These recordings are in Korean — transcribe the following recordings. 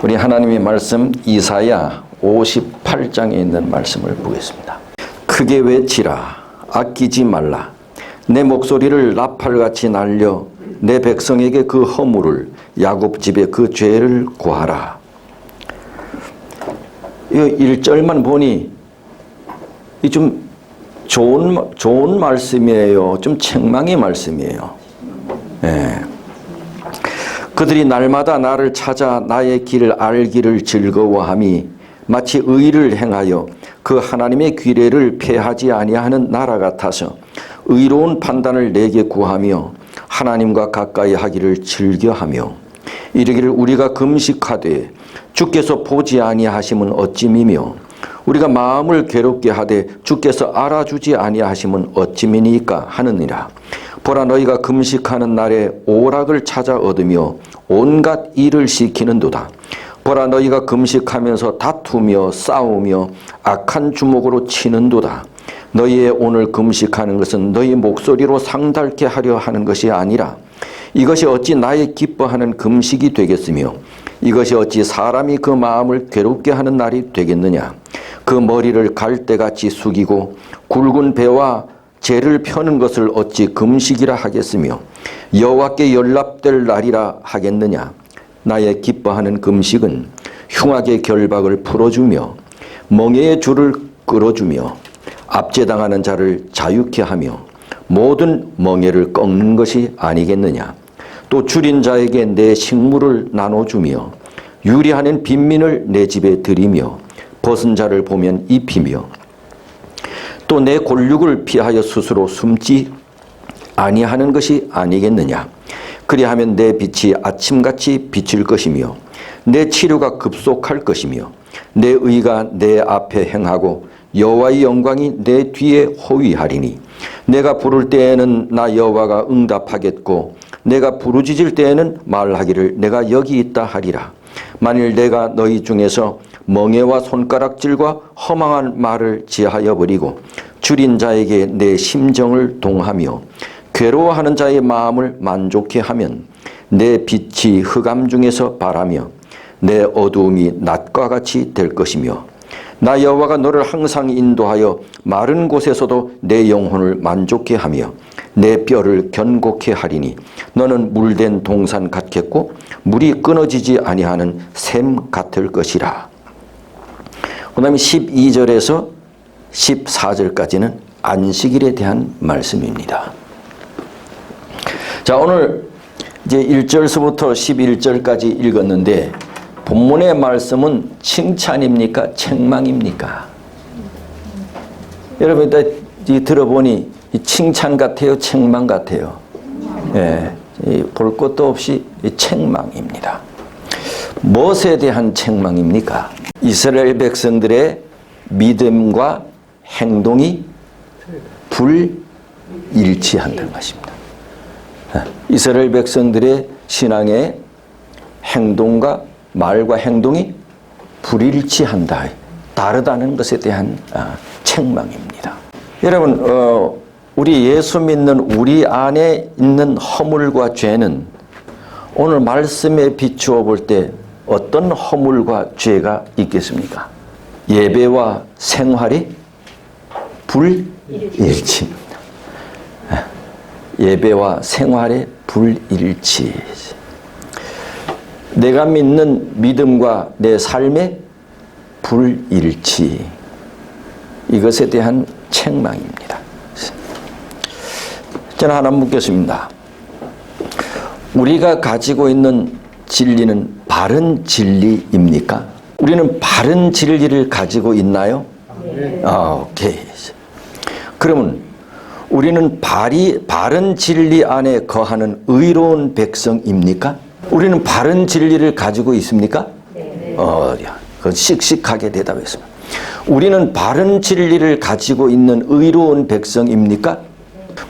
우리 하나님의 말씀 이사야 58장에 있는 말씀을 보겠습니다. 크게 외치라, 아끼지 말라. 내 목소리를 나팔같이 날려 내 백성에게 그 허물을, 야곱 집에 그 죄를 고하라. 이 1절만 보니 좀 좋은 말씀이에요. 좀 책망의 말씀이에요. 예. 그들이 날마다 나를 찾아 나의 길을 알기를 즐거워함이 마치 의를 행하여 그 하나님의 규례를 폐하지 아니하는 나라 같아서 의로운 판단을 내게 구하며 하나님과 가까이 하기를 즐겨하며 이르기를 우리가 금식하되 주께서 보지 아니하심은 어찌미며 우리가 마음을 괴롭게 하되 주께서 알아주지 아니하심은 어찌미니까 하느니라. 보라, 너희가 금식하는 날에 오락을 찾아 얻으며 온갖 일을 시키는도다. 보라, 너희가 금식하면서 다투며 싸우며 악한 주먹으로 치는도다. 너희의 오늘 금식하는 것은 너희 목소리로 상달케 하려 하는 것이 아니라 이것이 어찌 나의 기뻐하는 금식이 되겠으며 이것이 어찌 사람이 그 마음을 괴롭게 하는 날이 되겠느냐. 그 머리를 갈대같이 숙이고 굵은 배와 재를 펴는 것을 어찌 금식이라 하겠으며 여호와께 연락될 날이라 하겠느냐. 나의 기뻐하는 금식은 흉악의 결박을 풀어주며 멍에의 줄을 끌어주며 압제당하는 자를 자유케 하며 모든 멍에를 꺾는 것이 아니겠느냐. 또 줄인 자에게 내 식물을 나눠주며 유리하는 빈민을 내 집에 들이며 벗은 자를 보면 입히며 또 내 골육을 피하여 스스로 숨지 아니하는 것이 아니겠느냐. 그리하면 내 빛이 아침같이 비칠 것이며 내 치료가 급속할 것이며 내 의가 내 앞에 행하고 여호와의 영광이 내 뒤에 호위하리니 내가 부를 때에는 나 여호와가 응답하겠고 내가 부르짖을 때에는 말하기를 내가 여기 있다 하리라. 만일 내가 너희 중에서 멍에와 손가락질과 허망한 말을 지하여 버리고 줄인 자에게 내 심정을 동하며 괴로워하는 자의 마음을 만족해 하면 내 빛이 흑암 중에서 발하며 내 어두움이 낮과 같이 될 것이며 나 여호와가 너를 항상 인도하여 마른 곳에서도 내 영혼을 만족해 하며 내 뼈를 견고케 하리니 너는 물된 동산 같겠고 물이 끊어지지 아니하는 샘 같을 것이라. 그 다음에 12절에서 14절까지는 안식일에 대한 말씀입니다. 자, 오늘 이제 1절서부터 11절까지 읽었는데 본문의 말씀은 칭찬입니까? 책망입니까? 여러분 일단 들어보니 칭찬 같아요? 책망 같아요? 예, 볼 것도 없이 책망입니다. 무엇에 대한 책망입니까? 이스라엘 백성들의 믿음과 행동이 불일치한다는 것입니다. 이스라엘 백성들의 신앙의 행동과 말과 행동이 불일치한다, 다르다는 것에 대한 책망입니다. 여러분, 우리 예수 믿는 우리 안에 있는 허물과 죄는 오늘 말씀에 비추어 볼 때 어떤 허물과 죄가 있겠습니까? 예배와 생활이 불일치입니다. 예배와 생활의 불일치. 내가 믿는 믿음과 내 삶의 불일치. 이것에 대한 책망입니다. 저는 하나 묻겠습니다. 우리가 가지고 있는 진리는 바른 진리입니까? 우리는 바른 진리를 가지고 있나요? 네. 오케이. 그러면 우리는 바른 진리 안에 거하는 의로운 백성입니까? 우리는 바른 진리를 가지고 있습니까? 네. 그건 씩씩하게 대답했습니다. 우리는 바른 진리를 가지고 있는 의로운 백성입니까?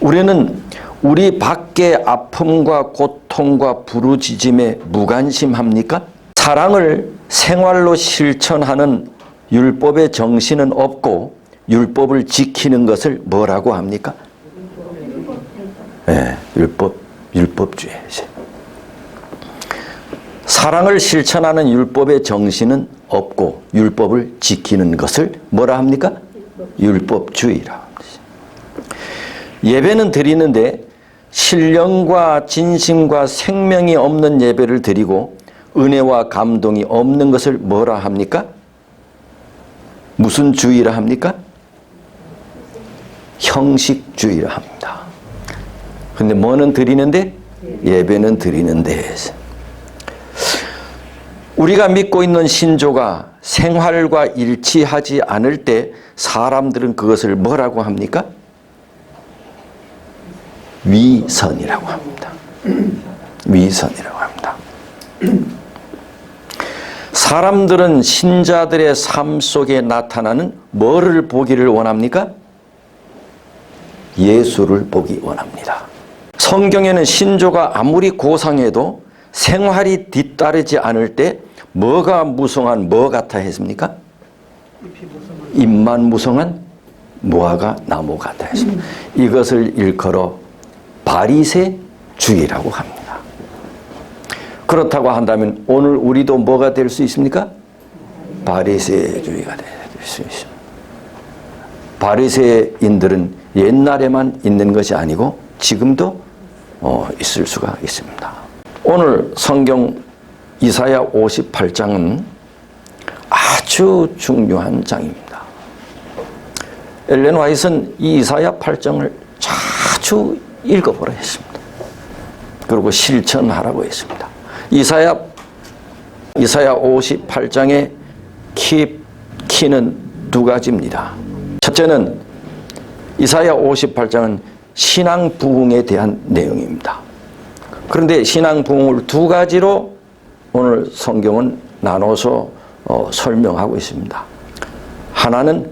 우리는 우리 밖의 아픔과 고통과 부르짖음에 무관심합니까? 사랑을 생활로 실천하는 율법의 정신은 없고 율법을 지키는 것을 뭐라고 합니까? 율법주의. 사랑을 실천하는 율법의 정신은 없고 율법을 지키는 것을 뭐라 합니까? 율법주의라 합니다. 예배는 드리는데 신령과 진심과 생명이 없는 예배를 드리고 은혜와 감동이 없는 것을 뭐라 합니까? 무슨 주의라 합니까? 형식주의라 합니다. 근데 뭐는 드리는데? 예배는 드리는데. 우리가 믿고 있는 신조가 생활과 일치하지 않을 때 사람들은 그것을 뭐라고 합니까? 위선이라고 합니다. 위선이라고 합니다. 사람들은 신자들의 삶 속에 나타나는 뭐를 보기를 원합니까? 예수를 보기 원합니다. 성경에는 신조가 아무리 고상해도 생활이 뒤따르지 않을 때 뭐가 무성한 뭐 같아 했습니까? 잎만 무성한 무화과 나무 같아 했습니다. 이것을 일컬어 바리새주의라고 합니다. 그렇다고 한다면 오늘 우리도 뭐가 될 수 있습니까? 바리새주의가 될 수 있습니다. 바리새인들은 옛날에만 있는 것이 아니고 지금도 있을 수가 있습니다. 오늘 성경 이사야 58장은 아주 중요한 장입니다. 엘렌 화이트는 이 이사야 8장을 자주 읽어보라 했습니다. 그리고 실천하라고 했습니다. 이사야 58장의 키는 두 가지입니다. 첫째는 이사야 58장은 신앙 부흥에 대한 내용입니다. 그런데 신앙 부흥을 두 가지로 오늘 성경은 나눠서 설명하고 있습니다. 하나는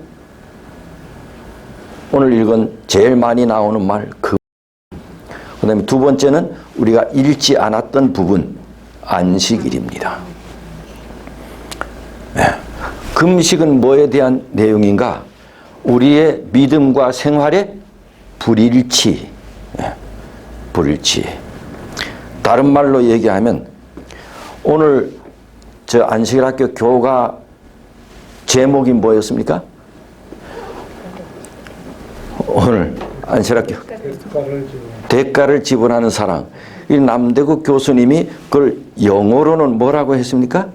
오늘 읽은 제일 많이 나오는 말 그 다음에 두 번째는 우리가 읽지 않았던 부분 안식일입니다. 네. 금식은 뭐에 대한 내용인가? 우리의 믿음과 생활의 불일치. 네. 불일치. 다른 말로 얘기하면 오늘 저 안식일학교 교가 제목이 뭐였습니까? 오늘 안식일학교 대가를 지불하는 사랑. 이 남대구 교수님이 그걸 영어로는 뭐라고 했습니까?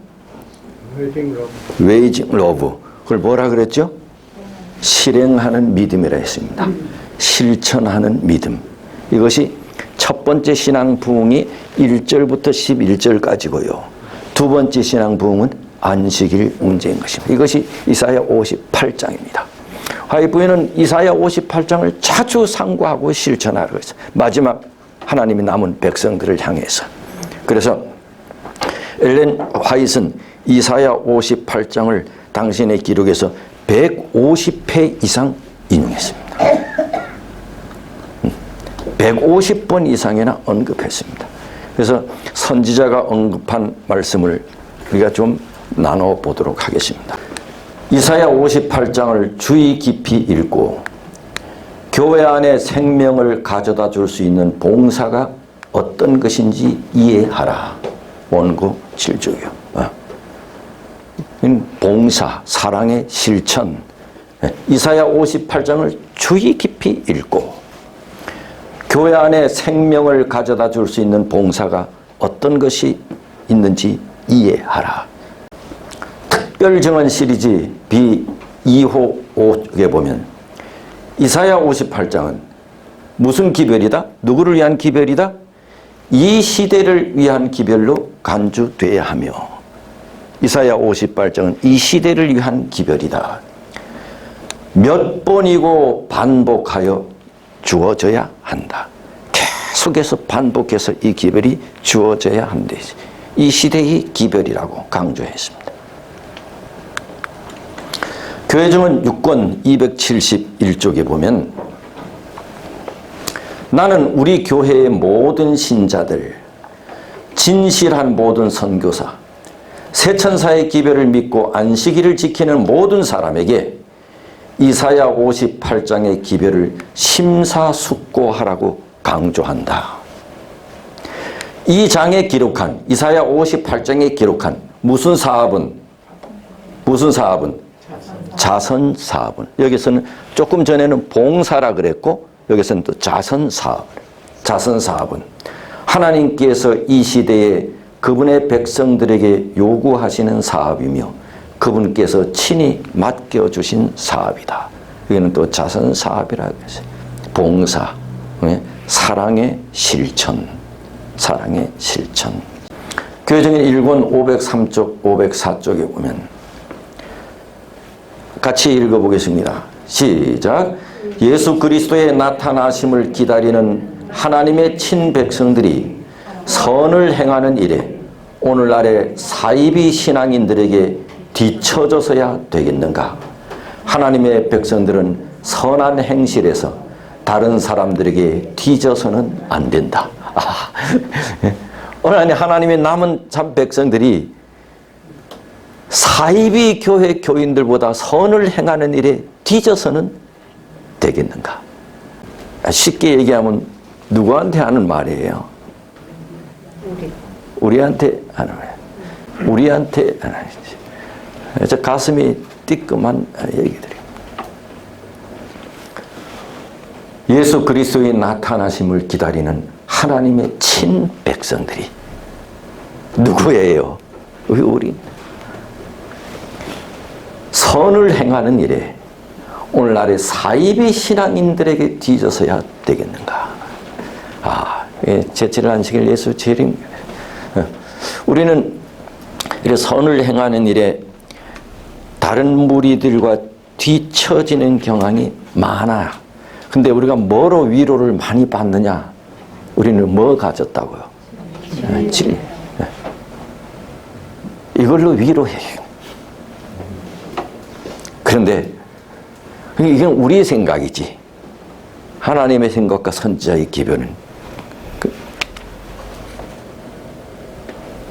웨이징 러브. 그걸 뭐라 그랬죠? 실행하는 믿음이라 했습니다. 실천하는 믿음. 이것이 첫 번째 신앙 부흥이 1절부터 11절까지고요. 두 번째 신앙 부흥은 안식일 문제인 것입니다. 이것이 이사야 58장입니다. 화이트는 이사야 58장을 자주 상고하고 실천하라고 했어요. 마지막 하나님이 남은 백성들을 향해서. 그래서 엘렌 화이트는 이사야 58장을 당신의 기록에서 150회 이상 인용했습니다. 150번 이상이나 언급했습니다. 그래서 선지자가 언급한 말씀을 우리가 좀 나눠보도록 하겠습니다. 이사야 58장을 주의 깊이 읽고 교회 안에 생명을 가져다 줄 수 있는 봉사가 어떤 것인지 이해하라. 원고 7조요. 봉사, 사랑의 실천. 이사야 58장을 주의 깊이 읽고 교회 안에 생명을 가져다 줄 수 있는 봉사가 어떤 것이 있는지 이해하라. 특별증언 시리즈 B2호 5에 보면 이사야 58장은 무슨 기별이다? 누구를 위한 기별이다? 이 시대를 위한 기별로 간주돼야 하며 이사야 58장은 이 시대를 위한 기별이다. 몇 번이고 반복하여 주어져야 한다. 계속해서 반복해서 이 기별이 주어져야 한다. 이 시대의 기별이라고 강조했습니다. 교회증언 6권 271쪽에 보면 나는 우리 교회의 모든 신자들, 진실한 모든 선교사, 세천사의 기별을 믿고 안식일을 지키는 모든 사람에게 이사야 58장의 기별을 심사숙고하라고 강조한다. 이 장에 기록한 이사야 58장에 기록한 무슨 사업은 자선 사업은 여기서는 조금 전에는 봉사라 그랬고 여기서는 또 자선 사업은 하나님께서 이 시대에 그분의 백성들에게 요구하시는 사업이며 그분께서 친히 맡겨주신 사업이다. 이거는 또 자선 사업이라고 했어요. 봉사, 사랑의 실천. 교회정인 1권 503쪽, 504쪽에 보면 같이 읽어보겠습니다. 시작. 예수 그리스도의 나타나심을 기다리는 하나님의 친백성들이 선을 행하는 일에 오늘날의 사이비 신앙인들에게 뒤처져서야 되겠는가? 하나님의 백성들은 선한 행실에서 다른 사람들에게 뒤져서는 안 된다. 오늘 하나님의 남은 참 백성들이 사이비 교회 교인들보다 선을 행하는 일에 뒤져서는 되겠는가? 쉽게 얘기하면 누구한테 하는 말이에요? 우리한테 하는 말이에요. 우리한테 하는 말이에요. 저 가슴이 뜨끔한 얘기들이에요. 예수 그리스도의 나타나심을 기다리는 하나님의 친백성들이 누구예요? 우리 선을 행하는 일에 오늘날의 사이비 신앙인들에게 뒤져서야 되겠는가? 제칠 안식일 예수 재림. 우리는 이렇게 선을 행하는 일에 다른 무리들과 뒤처지는 경향이 많아요. 근데 우리가 뭐로 위로를 많이 받느냐? 우리는 뭐 가졌다고요? 진리. 이걸로 위로해요. 그런데 이건 우리의 생각이지. 하나님의 생각과 선지자의 기별은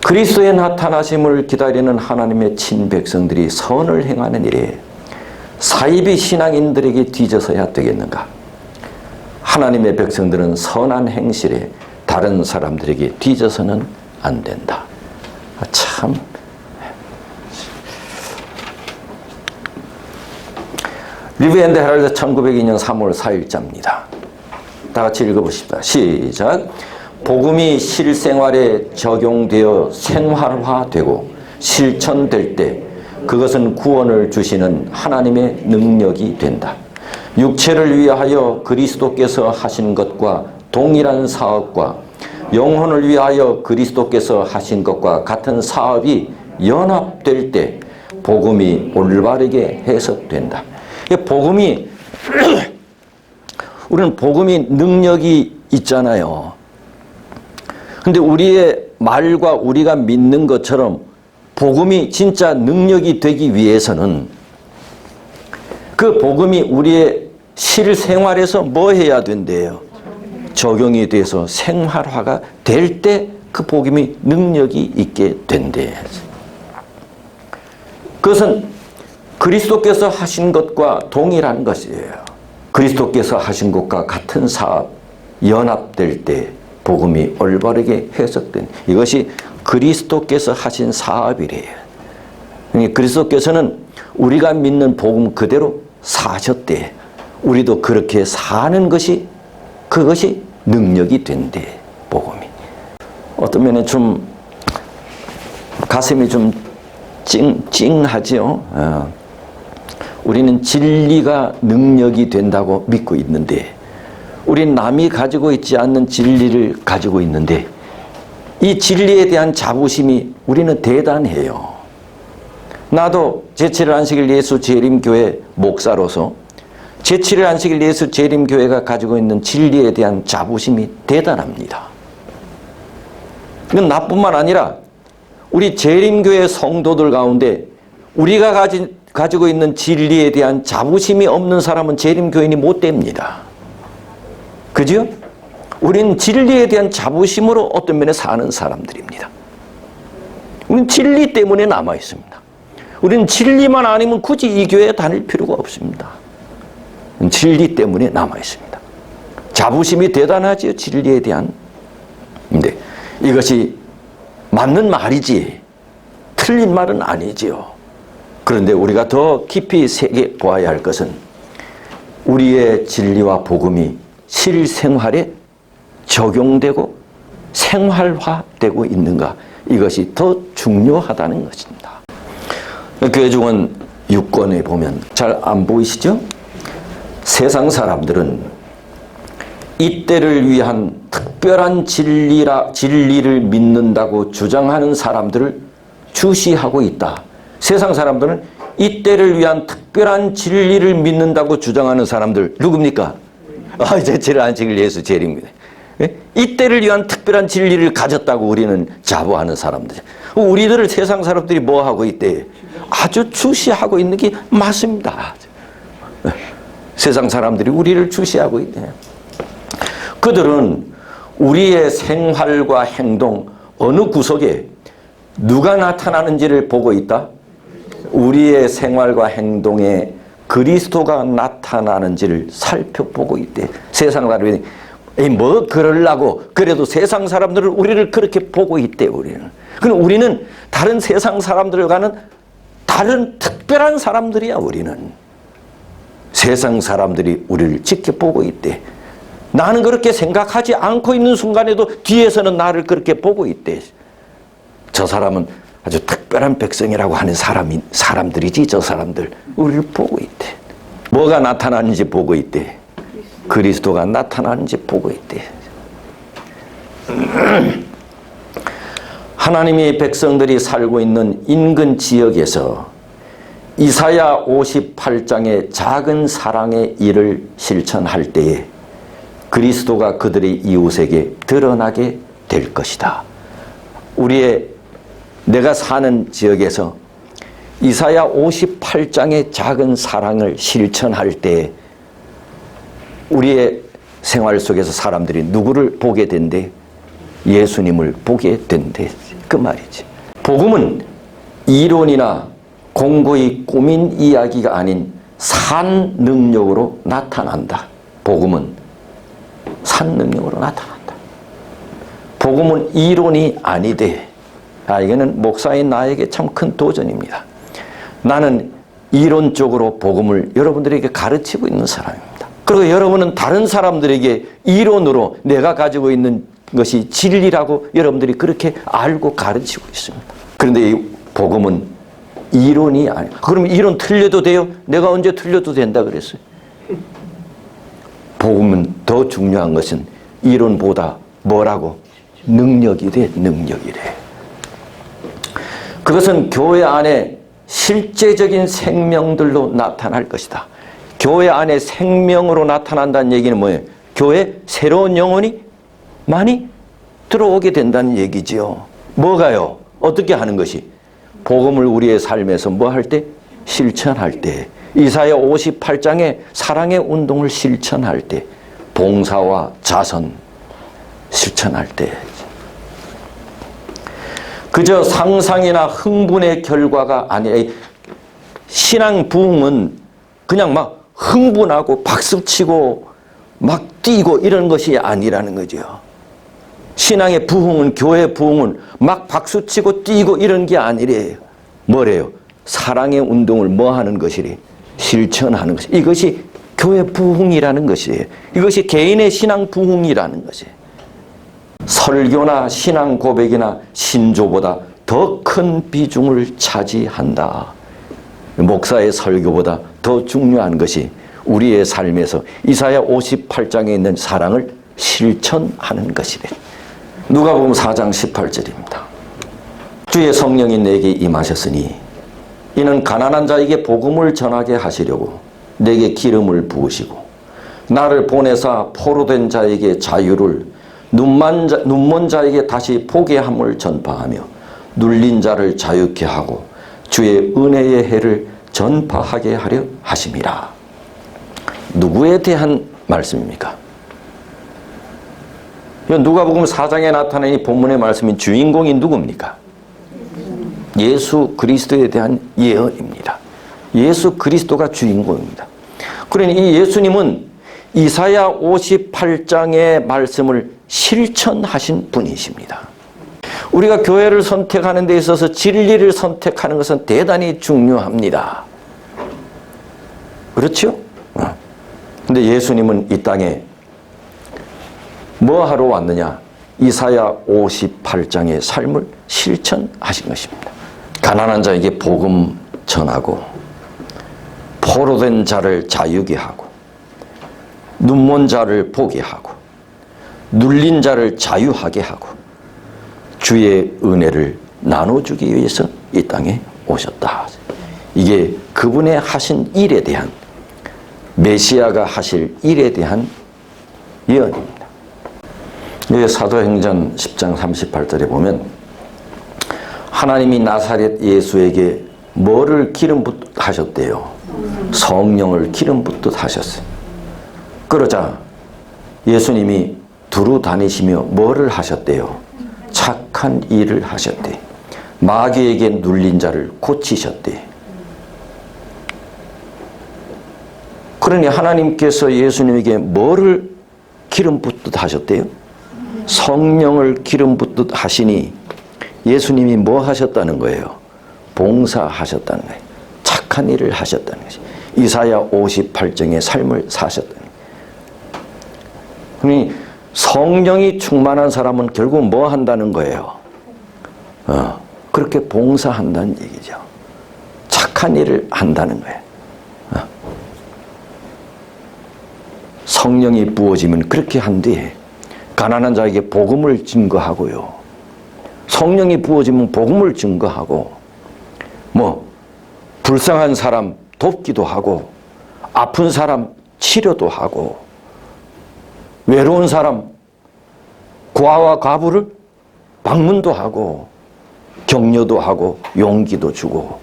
그리스도의 나타나심을 기다리는 하나님의 친백성들이 선을 행하는 일에 사이비 신앙인들에게 뒤져서야 되겠는가? 하나님의 백성들은 선한 행실에 다른 사람들에게 뒤져서는 안 된다. 참. 리브 앤드 헤럴드 1902년 3월 4일자입니다. 다 같이 읽어보십시다. 시작. 복음이 실생활에 적용되어 생활화되고 실천될 때 그것은 구원을 주시는 하나님의 능력이 된다. 육체를 위하여 그리스도께서 하신 것과 동일한 사업과 영혼을 위하여 그리스도께서 하신 것과 같은 사업이 연합될 때 복음이 올바르게 해석된다. 복음이 우리는 복음이 능력이 있잖아요. 근데 우리의 말과 우리가 믿는 것처럼 복음이 진짜 능력이 되기 위해서는 그 복음이 우리의 실생활에서 뭐 해야 된대요? 적용이 돼서 생활화가 될 때 그 복음이 능력이 있게 된대. 그것은 그리스도께서 하신 것과 동일한 것이에요. 그리스도께서 하신 것과 같은 사업, 연합될 때 복음이 올바르게 해석된 이것이 그리스도께서 하신 사업이래요. 그리스도께서는 우리가 믿는 복음 그대로 사셨대. 우리도 그렇게 사는 것이 그것이 능력이 된대. 복음이. 어떤 면에 좀 가슴이 좀 찡하죠. 우리는 진리가 능력이 된다고 믿고 있는데 우리는 남이 가지고 있지 않는 진리를 가지고 있는데 이 진리에 대한 자부심이 우리는 대단해요. 나도 제7일 안식일 예수 재림교회 목사로서 제7일 안식일 예수 재림교회가 가지고 있는 진리에 대한 자부심이 대단합니다. 이건 나뿐만 아니라 우리 재림교회 성도들 가운데 우리가 가지고 있는 진리에 대한 자부심이 없는 사람은 재림교인이 못 됩니다. 그죠? 우리는 진리에 대한 자부심으로 어떤 면에 사는 사람들입니다. 우리는 진리 때문에 남아 있습니다. 우리는 진리만 아니면 굳이 이 교회에 다닐 필요가 없습니다. 진리 때문에 남아 있습니다. 자부심이 대단하지요, 진리에 대한. 근데 이것이 맞는 말이지 틀린 말은 아니지요. 그런데 우리가 더 깊이 새겨 보아야 할 것은 우리의 진리와 복음이 실생활에 적용되고 생활화되고 있는가, 이것이 더 중요하다는 것입니다. 교회중은 6권에 보면 잘 안 보이시죠? 세상 사람들은 이때를 위한 특별한 진리를 믿는다고 주장하는 사람들을 주시하고 있다. 세상 사람들은 이때를 위한 특별한 진리를 믿는다고 주장하는 사람들 누굽니까? 이제 제일 안식일 예수 제일입니다. 이때를 위한 특별한 진리를 가졌다고 우리는 자부하는 사람들. 우리들을 세상 사람들이 뭐 하고 있대? 아주 주시하고 있는 게 맞습니다. 세상 사람들이 우리를 주시하고 있대. 그들은 우리의 생활과 행동 어느 구석에 누가 나타나는지를 보고 있다. 우리의 생활과 행동에 그리스도가 나타나는지를 살펴보고 있대. 세상 사람들이 뭐 그러려고 그래도 세상 사람들은 우리를 그렇게 보고 있대. 우리는. 그럼 우리는 다른 세상 사람들과는 다른 특별한 사람들이야. 우리는 세상 사람들이 우리를 지켜보고 있대. 나는 그렇게 생각하지 않고 있는 순간에도 뒤에서는 나를 그렇게 보고 있대. 저 사람은 아주 특별한 백성이라고 하는 사람들이지. 저 사람들 우리를 보고 있대. 뭐가 나타나는지 보고 있대. 그리스도가 나타나는지 보고 있대. 하나님의 백성들이 살고 있는 인근 지역에서 이사야 58장의 작은 사랑의 일을 실천할 때에 그리스도가 그들의 이웃에게 드러나게 될 것이다. 내가 사는 지역에서 이사야 58장의 작은 사랑을 실천할 때 우리의 생활 속에서 사람들이 누구를 보게 된대? 예수님을 보게 된대. 그 말이지. 복음은 이론이나 공고히 꾸민 이야기가 아닌 산 능력으로 나타난다. 복음은 산 능력으로 나타난다. 복음은 이론이 아니되, 이거는 목사인 나에게 참 큰 도전입니다. 나는 이론적으로 복음을 여러분들에게 가르치고 있는 사람입니다. 그리고 여러분은 다른 사람들에게 이론으로 내가 가지고 있는 것이 진리라고 여러분들이 그렇게 알고 가르치고 있습니다. 그런데 이 복음은 이론이 아니에요. 그럼 이론 틀려도 돼요? 내가 언제 틀려도 된다 그랬어요? 복음은 더 중요한 것은 이론보다 뭐라고? 능력이래. 능력이래. 그것은 교회 안에 실제적인 생명들로 나타날 것이다. 교회 안에 생명으로 나타난다는 얘기는 뭐예요? 교회에 새로운 영혼이 많이 들어오게 된다는 얘기지요. 뭐가요? 어떻게 하는 것이? 복음을 우리의 삶에서 뭐 할 때? 실천할 때. 이사야 58장의 사랑의 운동을 실천할 때. 봉사와 자선 실천할 때. 그저 상상이나 흥분의 결과가 아니라 신앙 부흥은 그냥 막 흥분하고 박수치고 막 뛰고 이런 것이 아니라는 거죠. 신앙의 부흥은, 교회 부흥은 막 박수치고 뛰고 이런 게 아니래요. 뭐래요? 사랑의 운동을 뭐 하는 것이래? 실천하는 것이. 이것이 교회 부흥이라는 것이에요. 이것이 개인의 신앙 부흥이라는 것이에요. 설교나 신앙 고백이나 신조보다 더 큰 비중을 차지한다. 목사의 설교보다 더 중요한 것이 우리의 삶에서 이사야 58장에 있는 사랑을 실천하는 것이래. 누가복음 4장 18절입니다. 주의 성령이 내게 임하셨으니 이는 가난한 자에게 복음을 전하게 하시려고 내게 기름을 부으시고 나를 보내사 포로된 자에게 자유를, 눈먼 자에게 다시 보게 함을 전파하며 눌린 자를 자유케 하고 주의 은혜의 해를 전파하게 하려 하심이라. 누구에 대한 말씀입니까? 누가복음 4장에 나타나는 이 본문의 말씀인 주인공이 누굽니까? 예수 그리스도에 대한 예언입니다. 예수 그리스도가 주인공입니다. 그러니 이 예수님은 이사야 58장의 말씀을 실천하신 분이십니다. 우리가 교회를 선택하는 데 있어서 진리를 선택하는 것은 대단히 중요합니다. 그렇죠? 근데 예수님은 이 땅에 뭐 하러 왔느냐? 이사야 58장의 삶을 실천하신 것입니다. 가난한 자에게 복음 전하고, 포로된 자를 자유케 하고, 눈먼 자를 보게 하고, 눌린 자를 자유하게 하고, 주의 은혜를 나눠주기 위해서 이 땅에 오셨다. 이게 그분의 하신 일에 대한, 메시아가 하실 일에 대한 예언입니다. 사도행전 10장 38절에 보면 하나님이 나사렛 예수에게 뭐를 기름 붓듯 하셨대요? 성령을 기름 붓듯 하셨어요. 그러자 예수님이 두루 다니시며 뭐를 하셨대요? 착한 일을 하셨대. 마귀에게 눌린 자를 고치셨대. 그러니 하나님께서 예수님에게 뭐를 기름 붓듯 하셨대요? 성령을 기름 붓듯 하시니 예수님이 뭐 하셨다는 거예요? 봉사하셨다는 거예요. 착한 일을 하셨다는 것이. 이사야 58장의 삶을 사셨다는 거예요. 그러니 성령이 충만한 사람은 결국 뭐 한다는 거예요? 그렇게 봉사한다는 얘기죠. 착한 일을 한다는 거예요. 성령이 부어지면 그렇게 한 뒤에 가난한 자에게 복음을 증거하고요. 성령이 부어지면 복음을 증거하고, 불쌍한 사람 돕기도 하고, 아픈 사람 치료도 하고, 외로운 사람 고아와 과부를 방문도 하고, 격려도 하고, 용기도 주고.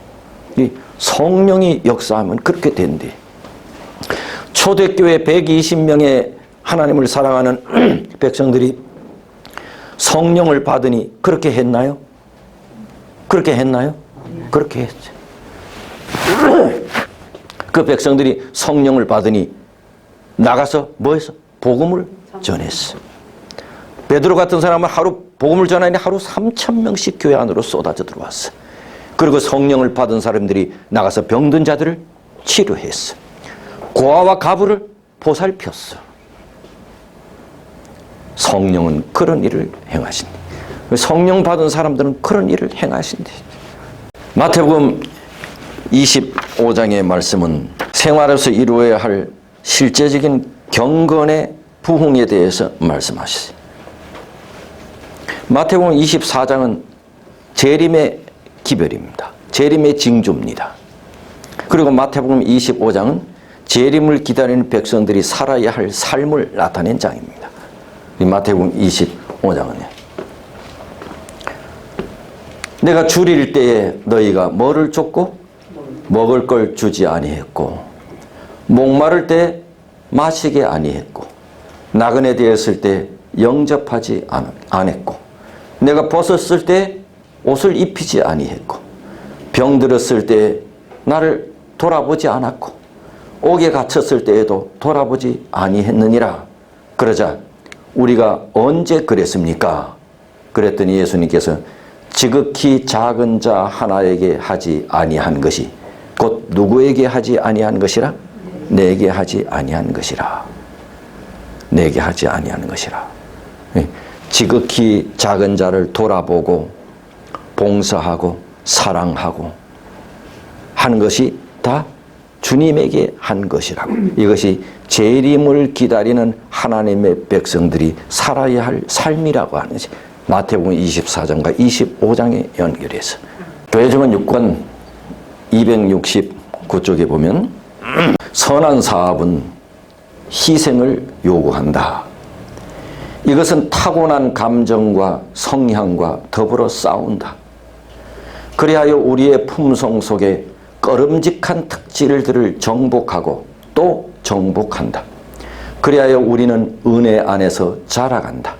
이 성령이 역사하면 그렇게 된대. 초대교회 120명의 하나님을 사랑하는 백성들이 성령을 받으니 그렇게 했나요? 그렇게 했나요? 그렇게 했죠. 그 백성들이 성령을 받으니 나가서 뭐 했어? 복음을 전했어. 베드로 같은 사람은 하루 복음을 전하니 하루 3,000명씩 교회 안으로 쏟아져 들어왔어. 그리고 성령을 받은 사람들이 나가서 병든 자들을 치료했어. 고아와 과부를 보살폈어. 성령은 그런 일을 행하신다. 성령 받은 사람들은 그런 일을 행하신다. 마태복음 25장의 말씀은 생활에서 이루어야 할 실제적인 경건의 부흥에 대해서 말씀하시죠. 마태복음 24장은 재림의 기별입니다. 재림의 징조입니다. 그리고 마태복음 25장은 재림을 기다리는 백성들이 살아야 할 삶을 나타낸 장입니다. 이 마태복음 25장은요. 내가 줄일 때에 너희가 뭐를 줬고 먹을 걸 주지 아니했고, 목마를 때 마시게 아니했고, 나그네 되었을 때 영접하지 않았고, 내가 벗었을 때 옷을 입히지 아니했고, 병들었을 때 나를 돌아보지 않았고, 옥에 갇혔을 때에도 돌아보지 아니했느니라. 그러자 우리가 언제 그랬습니까? 그랬더니 예수님께서 지극히 작은 자 하나에게 하지 아니한 것이 곧 누구에게 하지 아니한 것이라? 내게 하지 아니한 것이라. 내게 하지 아니한 것이라. 지극히 작은 자를 돌아보고 봉사하고 사랑하고 하는 것이 다 주님에게 한 것이라고. 이것이 재림을 기다리는 하나님의 백성들이 살아야 할 삶이라고 하는 것이 마태복음 24장과 25장에 연결해서. 교회정원 6권 269쪽에 보면 선한 사업은 희생을 요구한다. 이것은 타고난 감정과 성향과 더불어 싸운다. 그리하여 우리의 품성 속에 꺼름직한 특질들을 정복하고 또 정복한다. 그리하여 우리는 은혜 안에서 자라간다.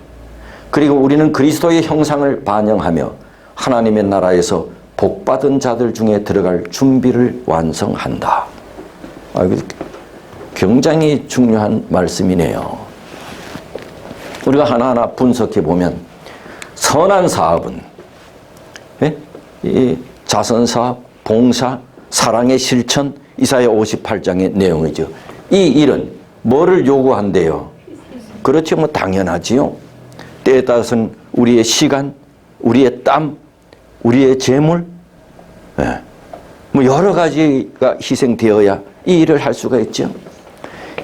그리고 우리는 그리스도의 형상을 반영하며 하나님의 나라에서 복받은 자들 중에 들어갈 준비를 완성한다. 굉장히 중요한 말씀이네요. 우리가 하나하나 분석해 보면 선한 사업은 이 자선사, 봉사, 사랑의 실천, 이사야 58장의 내용이죠. 이 일은 뭐를 요구한대요? 그렇죠. 뭐 당연하지요. 때에 따라서는 우리의 시간, 우리의 땀, 우리의 재물, 뭐 여러 가지가 희생되어야 이 일을 할 수가 있죠.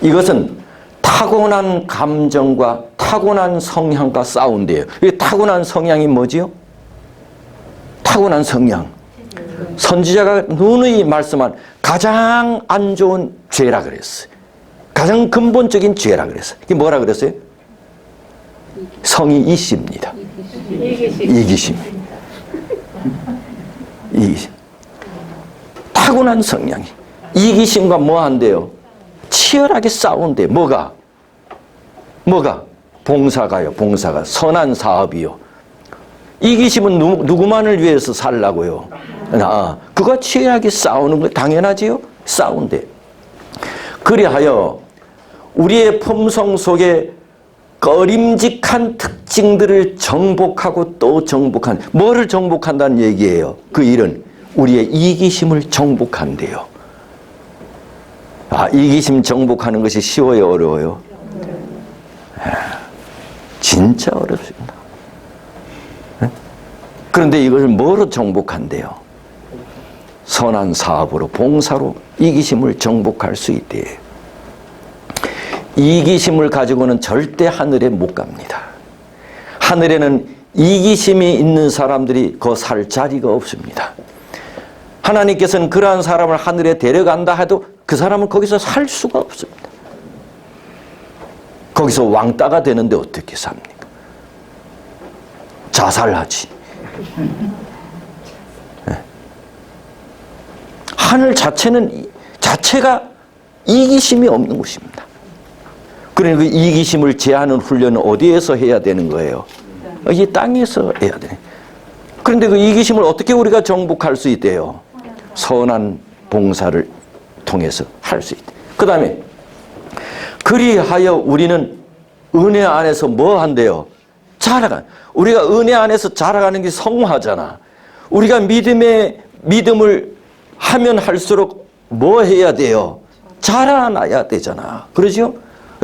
이것은 타고난 감정과 타고난 성향과 싸운대요. 이 타고난 성향이 뭐지요? 타고난 성향. 선지자가 누누이 말씀한 가장 안 좋은 죄라 그랬어요. 가장 근본적인 죄라 그랬어요. 이게 뭐라 그랬어요? 성이 이씨입니다. 이기심. 이기심. 타고난 성향이. 이기심과 뭐 한대요? 치열하게 싸운대요. 뭐가? 봉사가요. 봉사가. 선한 사업이요. 이기심은 누구만을 위해서 살라고요? 그가 치열하게 싸우는 거 당연하지요? 싸운대. 그리하여 우리의 품성 속에 꺼림직한 특징들을 정복하고 또 정복한, 뭐를 정복한다는 얘기예요? 그 일은 우리의 이기심을 정복한대요. 이기심 정복하는 것이 쉬워요, 어려워요? 진짜 어렵습니다. 그런데 이것을 뭐로 정복한대요? 선한 사업으로, 봉사로 이기심을 정복할 수 있대요. 이기심을 가지고는 절대 하늘에 못 갑니다. 하늘에는 이기심이 있는 사람들이 그 살 자리가 없습니다. 하나님께서는 그러한 사람을 하늘에 데려간다 해도 그 사람은 거기서 살 수가 없습니다. 거기서 왕따가 되는데 어떻게 삽니까? 자살하지. 하늘 자체가 이기심이 없는 곳입니다. 그러니까 그 이기심을 제하는 훈련은 어디에서 해야 되는 거예요? 이 땅에서 해야 돼. 그런데 그 이기심을 어떻게 우리가 정복할 수 있대요? 선한 봉사를 통해서 할 수 있대. 그 다음에 그리하여 우리는 은혜 안에서 뭐 한대요? 자라가. 우리가 은혜 안에서 자라가는 게 성화잖아. 우리가 믿음을 하면 할수록 뭐 해야 돼요? 자라나야 되잖아. 그러죠?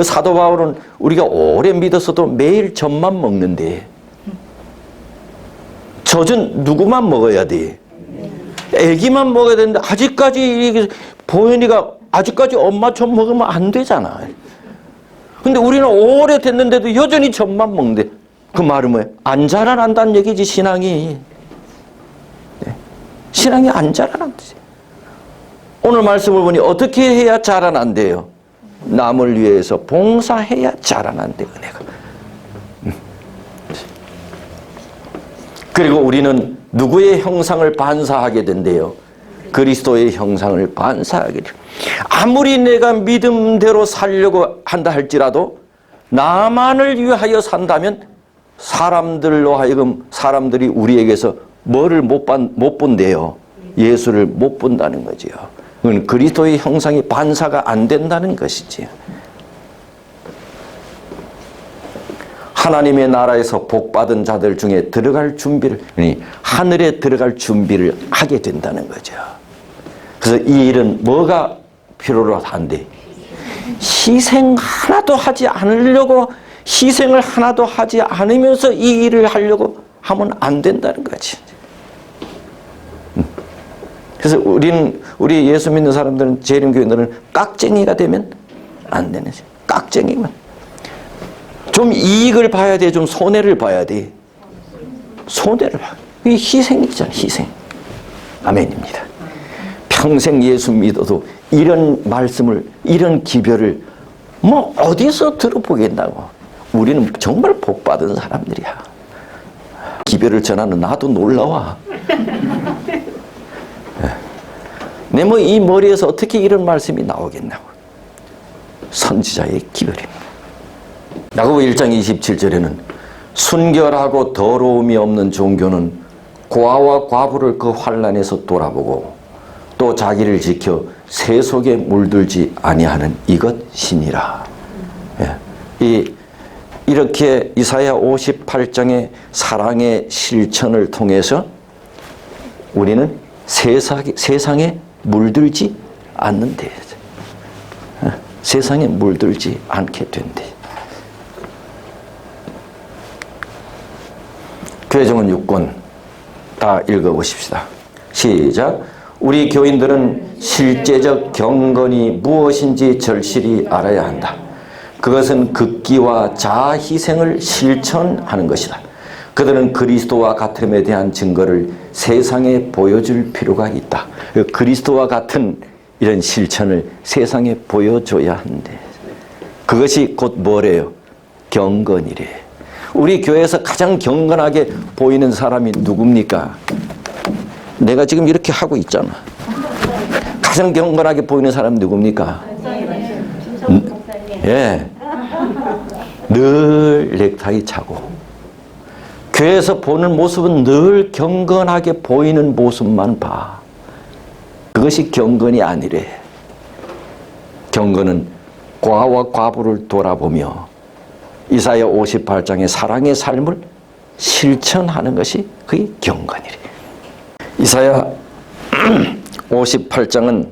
사도 바울은 우리가 오래 믿었어도 매일 젖만 먹는데 젖은 누구만 먹어야 돼? 애기만 먹어야 되는데 아직까지 보현이가 아직까지 엄마 젖 먹으면 안 되잖아. 근데 우리는 오래 됐는데도 여전히 젖만 먹는데 그 말은 뭐예요? 안 자라난다는 얘기지, 신앙이. 신앙이 안 자라난다지. 오늘 말씀을 보니 어떻게 해야 자라난대요? 남을 위해서 봉사해야 자라난대, 은혜가. 그리고 우리는 누구의 형상을 반사하게 된대요? 그리스도의 형상을 반사하게 돼요. 아무리 내가 믿음대로 살려고 한다 할지라도 나만을 위하여 산다면 사람들로 하여금 사람들이 우리에게서 뭐를 못 본대요? 예수를 못 본다는 거지요. 그건 그리스도의 형상이 반사가 안 된다는 것이지. 하나님의 나라에서 복받은 자들 중에 들어갈 준비를, 하늘에 들어갈 준비를 하게 된다는 거죠. 그래서 이 일은 뭐가 필요로 한대? 희생 하나도 하지 않으려고, 희생을 하나도 하지 않으면서 이 일을 하려고 하면 안 된다는 거지. 그래서 우리 예수 믿는 사람들은, 재림교인들은 깍쟁이가 되면 안 되는 거지. 깍쟁이만. 좀 이익을 봐야 돼, 좀 손해를 봐야 돼. 손해를 봐. 이게 희생이잖아, 희생. 아멘입니다. 평생 예수 믿어도 이런 말씀을, 이런 기별을 뭐 어디서 들어보겠다고. 우리는 정말 복받은 사람들이야. 기별을 전하는 나도 놀라워. 내 뭐 이 머리에서 어떻게 이런 말씀이 나오겠냐고. 선지자의 기별입니다. 야고보 1장 27절에는 순결하고 더러움이 없는 종교는 고아와 과부를 그 환난에서 돌아보고 또 자기를 지켜 새 속에 물들지 아니하는 이것이니라. 이렇게 이사야 58장의 사랑의 실천을 통해서 우리는 세상에 물들지 않는데, 세상에 물들지 않게 된대. 교회정원 6권 다 읽어보십시다. 시작. 우리 교인들은 실제적 경건이 무엇인지 절실히 알아야 한다. 그것은 극기와 자아희생을 실천하는 것이다. 그들은 그리스도와 같음에 대한 증거를 세상에 보여줄 필요가 있다. 그리스도와 같은 이런 실천을 세상에 보여줘야 한대. 그것이 곧 뭐래요? 경건이래. 우리 교회에서 가장 경건하게 보이는 사람이 누굽니까? 내가 지금 이렇게 하고 있잖아. 가장 경건하게 보이는 사람이 누굽니까? 예. 늘 넥타이 차고. 교회에서 보는 모습은 늘 경건하게 보이는 모습만 봐. 그것이 경건이 아니래. 경건은 과와 과부를 돌아보며 이사야 58장의 사랑의 삶을 실천하는 것이 그게 경건이래. 이사야 58장은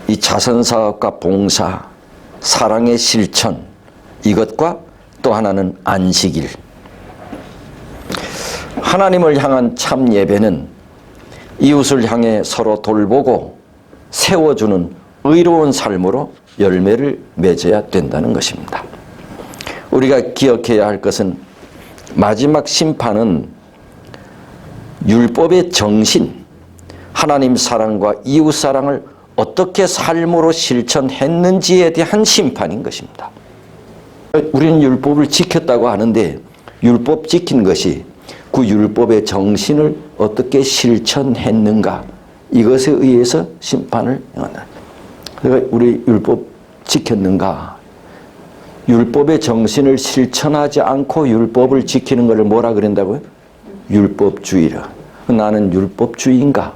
이 자선사업과 봉사, 사랑의 실천, 이것과 또 하나는 안식일. 하나님을 향한 참 예배는 이웃을 향해 서로 돌보고 세워주는 의로운 삶으로 열매를 맺어야 된다는 것입니다. 우리가 기억해야 할 것은 마지막 심판은 율법의 정신, 하나님 사랑과 이웃 사랑을 어떻게 삶으로 실천했는지에 대한 심판인 것입니다. 우리는 율법을 지켰다고 하는데 율법 지킨 것이 그 율법의 정신을 어떻게 실천했는가, 이것에 의해서 심판을 영한다. 그러니까 우리 율법 지켰는가? 율법의 정신을 실천하지 않고 율법을 지키는 것을 뭐라 그런다고요? 율법주의라. 나는 율법주의인가?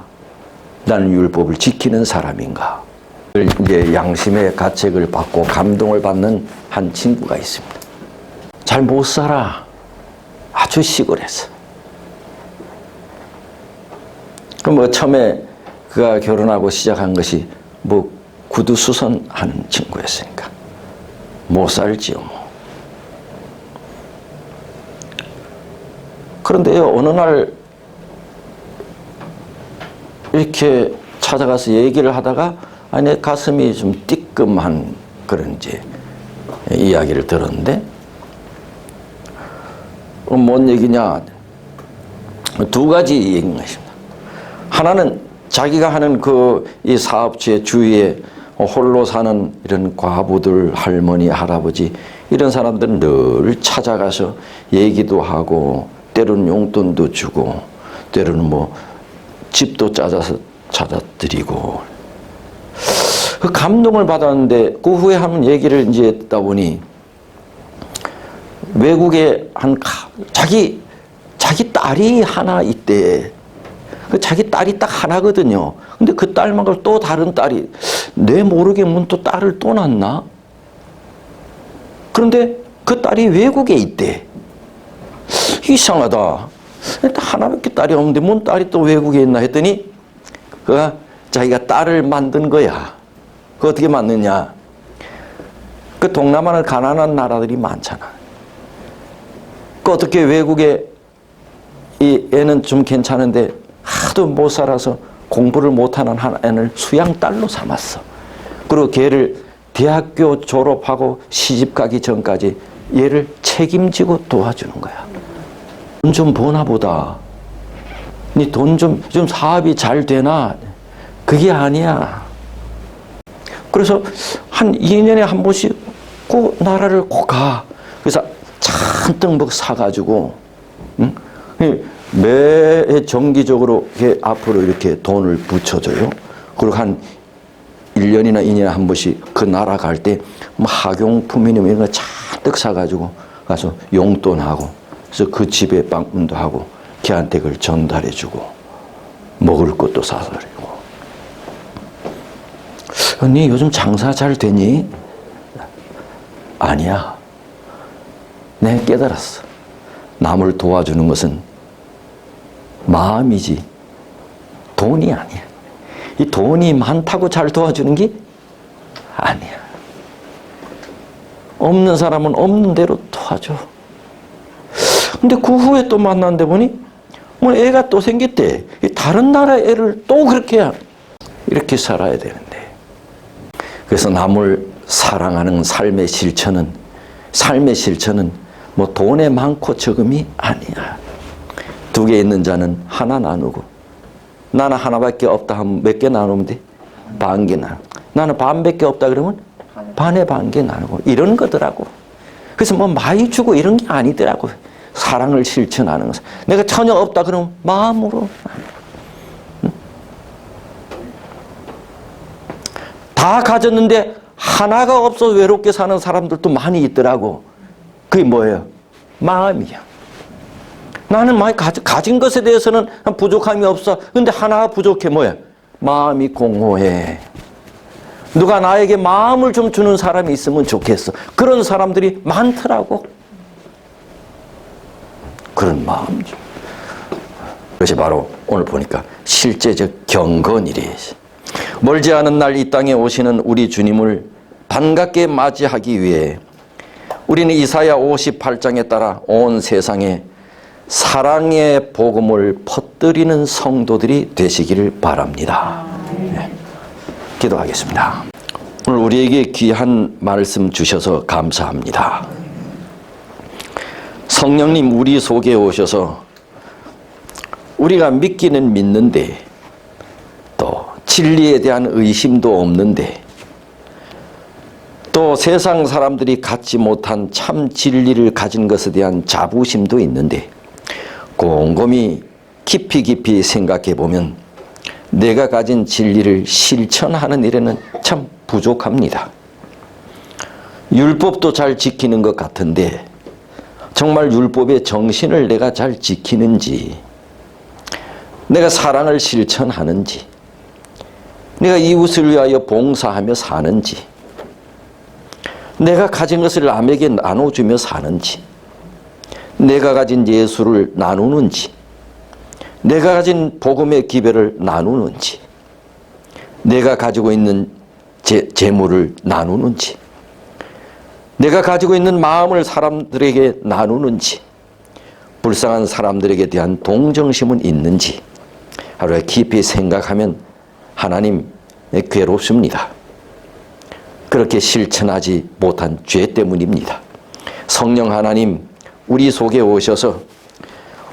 나는 율법을 지키는 사람인가? 이제 양심의 가책을 받고 감동을 받는 한 친구가 있습니다. 잘 못 살아. 아주 시골에서. 그럼 뭐 처음에 그가 결혼하고 시작한 것이 뭐 구두수선하는 친구였으니까 못 살지요 뭐. 그런데요, 어느 날 이렇게 찾아가서 얘기를 하다가 내 가슴이 좀 뜨끔한 그런 이제 이야기를 들었는데, 뭔 얘기냐? 두 가지 얘기인 것입니다. 하나는 자기가 하는 이 사업주의 주위에 홀로 사는 이런 과부들, 할머니, 할아버지, 이런 사람들은 늘 찾아가서 얘기도 하고 때로는 용돈도 주고 때로는 뭐 집도 찾아서 찾아드리고, 그 감동을 받았는데 그 후에 한 얘기를 이제 듣다 보니 외국에 자기 딸이 하나 있대. 자기 딸이 딱 하나거든요. 근데 그 딸 말고 또 다른 딸이 내 모르게 또 딸을 또 낳나? 그런데 그 딸이 외국에 있대. 이상하다. 하나밖에 딸이 없는데 뭔 딸이 또 외국에 있나 했더니 그가 자기가 딸을 만든 거야. 그 어떻게 만드냐? 그 동남아는 가난한 나라들이 많잖아. 그 어떻게 외국에 이 애는 좀 괜찮은데 하도 못 살아서 공부를 못하는 한 애를 수양딸로 삼았어. 그리고 걔를 대학교 졸업하고 시집 가기 전까지 얘를 책임지고 도와주는 거야. 돈 좀 버나 보다. 니 돈 좀 사업이 잘 되나? 그게 아니야. 그래서 한 2년에 한 번씩 그 나라를 꼭 가. 그래서 잔뜩 뭐 사가지고, 응? 매 정기적으로 앞으로 이렇게 돈을 붙여줘요. 그리고 한 1년이나 2년에 한 번씩 그 나라 갈 때 뭐 학용품이나 이런 거 잔뜩 사가지고 가서 용돈하고, 그래서 그 집에 방문도 하고 걔한테 그걸 전달해주고 먹을 것도 사서 그리고. 언니 요즘 장사 잘 되니? 아니야. 내가 깨달았어. 남을 도와주는 것은 마음이지 돈이 아니야. 이 돈이 많다고 잘 도와주는 게 아니야. 없는 사람은 없는 대로 도와줘. 근데 그 후에 또 만났는데 보니 뭐 애가 또 생겼대. 다른 나라 애를 또 그렇게 이렇게 살아야 되는데. 그래서 남을 사랑하는 삶의 실천은 뭐 돈에 많고 적음이 아니야. 2개 있는 자는 하나 나누고, 나는 하나밖에 없다 하면 몇 개 나누면 돼? 반 개 나누고. 나는 반밖에 없다 그러면 반에 반 개 나누고. 이런 거더라고. 그래서 뭐 많이 주고 이런 게 아니더라고. 사랑을 실천하는 것은. 내가 전혀 없다 그러면 마음으로. 다 가졌는데 하나가 없어서 외롭게 사는 사람들도 많이 있더라고. 그게 뭐예요? 마음이야. 나는 많이 가진 것에 대해서는 부족함이 없어. 근데 하나가 부족해. 뭐야? 마음이 공허해. 누가 나에게 마음을 좀 주는 사람이 있으면 좋겠어. 그런 사람들이 많더라고. 그런 마음. 그것이 바로 오늘 보니까 실제적 경건이래. 멀지 않은 날 이 땅에 오시는 우리 주님을 반갑게 맞이하기 위해 우리는 이사야 58장에 따라 온 세상에 사랑의 복음을 퍼뜨리는 성도들이 되시기를 바랍니다. 네. 기도하겠습니다. 오늘 우리에게 귀한 말씀 주셔서 감사합니다. 성령님 우리 속에 오셔서 우리가 믿기는 믿는데 또 진리에 대한 의심도 없는데 또 세상 사람들이 갖지 못한 참 진리를 가진 것에 대한 자부심도 있는데 곰곰이 깊이 생각해 보면 내가 가진 진리를 실천하는 일에는 참 부족합니다. 율법도 잘 지키는 것 같은데 정말 율법의 정신을 내가 잘 지키는지, 내가 사랑을 실천하는지, 내가 이웃을 위하여 봉사하며 사는지, 내가 가진 것을 남에게 나눠주며 사는지, 내가 가진 예수를 나누는지, 내가 가진 복음의 기별을 나누는지, 내가 가지고 있는 재물을 나누는지, 내가 가지고 있는 마음을 사람들에게 나누는지, 불쌍한 사람들에게 대한 동정심은 있는지 하루에 깊이 생각하면 하나님 괴롭습니다. 그렇게 실천하지 못한 죄 때문입니다. 성령 하나님 우리 속에 오셔서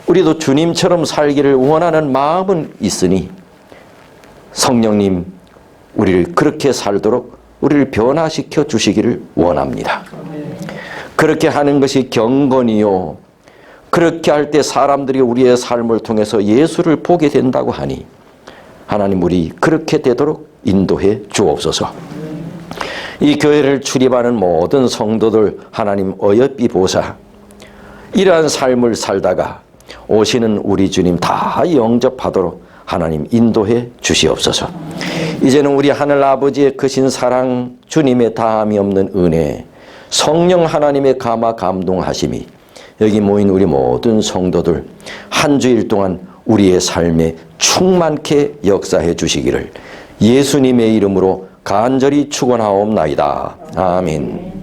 우리도 주님처럼 살기를 원하는 마음은 있으니 성령님 우리를 그렇게 살도록 우리를 변화시켜 주시기를 원합니다. 그렇게 하는 것이 경건이요. 그렇게 할 때 사람들이 우리의 삶을 통해서 예수를 보게 된다고 하니 하나님 우리 그렇게 되도록 인도해 주옵소서. 이 교회를 출입하는 모든 성도들 하나님 어여삐 보사 이러한 삶을 살다가 오시는 우리 주님 다 영접하도록 하나님 인도해 주시옵소서. 이제는 우리 하늘 아버지의 크신 사랑, 주님의 다함이 없는 은혜, 성령 하나님의 감화 감동하심이 여기 모인 우리 모든 성도들 한 주일 동안 우리의 삶에 충만케 역사해 주시기를 예수님의 이름으로 간절히 축원하옵나이다. 아멘.